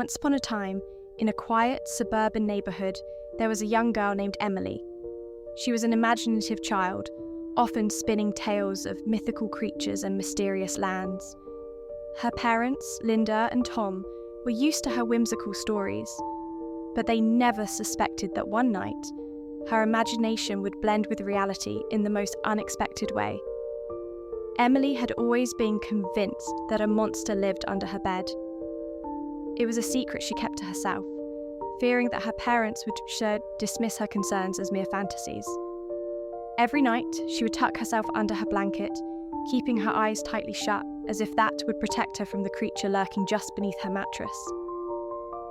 Once upon a time, in a quiet suburban neighbourhood, there was a young girl named Emily. She was an imaginative child, often spinning tales of mythical creatures and mysterious lands. Her parents, Linda and Tom, were used to her whimsical stories, but they never suspected that one night, her imagination would blend with reality in the most unexpected way. Emily had always been convinced that a monster lived under her bed. It was a secret she kept to herself, fearing that her parents would dismiss her concerns as mere fantasies. Every night, she would tuck herself under her blanket, keeping her eyes tightly shut, as if that would protect her from the creature lurking just beneath her mattress.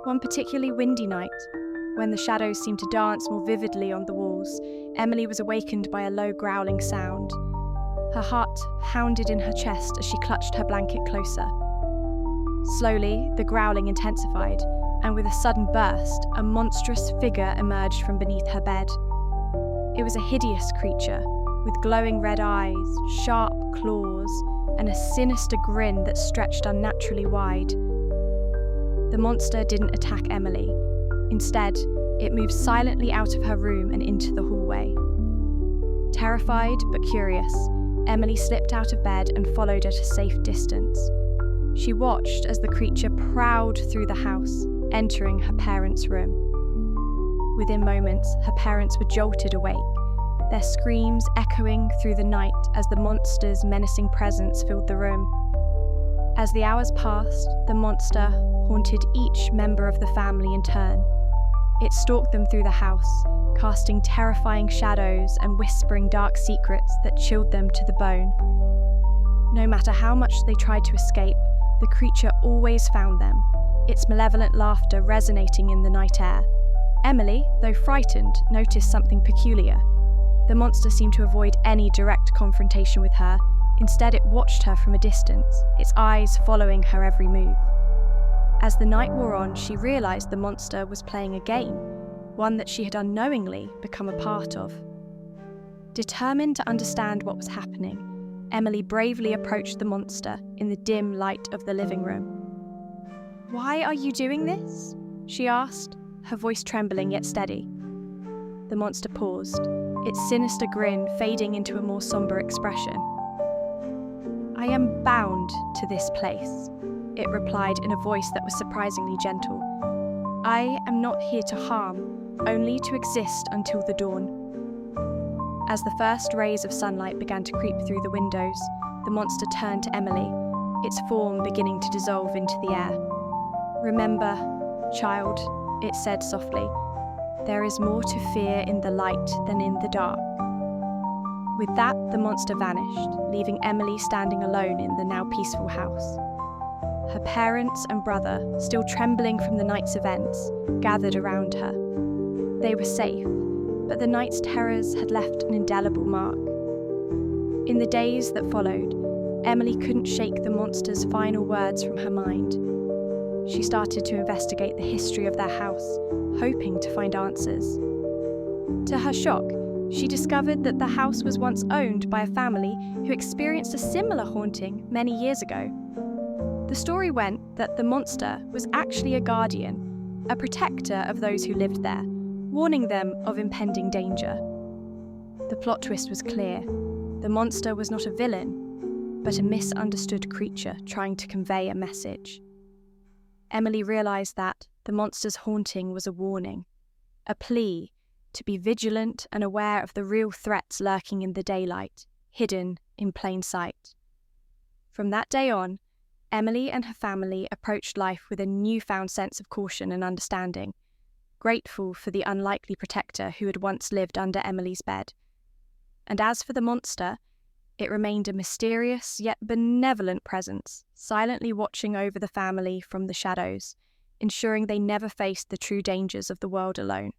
One particularly windy night, when the shadows seemed to dance more vividly on the walls, Emily was awakened by a low growling sound. Her heart pounded in her chest as she clutched her blanket closer. Slowly, the growling intensified, and with a sudden burst, a monstrous figure emerged from beneath her bed. It was a hideous creature, with glowing red eyes, sharp claws, and a sinister grin that stretched unnaturally wide. The monster didn't attack Emily. Instead, it moved silently out of her room and into the hallway. Terrified but curious, Emily slipped out of bed and followed at a safe distance. She watched as the creature prowled through the house, entering her parents' room. Within moments, her parents were jolted awake, their screams echoing through the night as the monster's menacing presence filled the room. As the hours passed, the monster haunted each member of the family in turn. It stalked them through the house, casting terrifying shadows and whispering dark secrets that chilled them to the bone. No matter how much they tried to escape, the creature always found them, its malevolent laughter resonating in the night air. Emily, though frightened, noticed something peculiar. The monster seemed to avoid any direct confrontation with her. Instead, it watched her from a distance, its eyes following her every move. As the night wore on, she realized the monster was playing a game, one that she had unknowingly become a part of. Determined to understand what was happening, Emily bravely approached the monster in the dim light of the living room. "Why are you doing this?" she asked, her voice trembling yet steady. The monster paused, its sinister grin fading into a more somber expression. "I am bound to this place," it replied in a voice that was surprisingly gentle. "I am not here to harm, only to exist until the dawn." As the first rays of sunlight began to creep through the windows, the monster turned to Emily, its form beginning to dissolve into the air. "Remember, child," it said softly, "there is more to fear in the light than in the dark." With that, the monster vanished, leaving Emily standing alone in the now peaceful house. Her parents and brother, still trembling from the night's events, gathered around her. They were safe, but the night's terrors had left an indelible mark. In the days that followed, Emily couldn't shake the monster's final words from her mind. She started to investigate the history of their house, hoping to find answers. To her shock, she discovered that the house was once owned by a family who experienced a similar haunting many years ago. The story went that the monster was actually a guardian, a protector of those who lived there, warning them of impending danger. The plot twist was clear. The monster was not a villain, but a misunderstood creature trying to convey a message. Emily realized that the monster's haunting was a warning, a plea to be vigilant and aware of the real threats lurking in the daylight, hidden in plain sight. From that day on, Emily and her family approached life with a newfound sense of caution and understanding, grateful for the unlikely protector who had once lived under Emily's bed. And as for the monster, it remained a mysterious yet benevolent presence, silently watching over the family from the shadows, ensuring they never faced the true dangers of the world alone.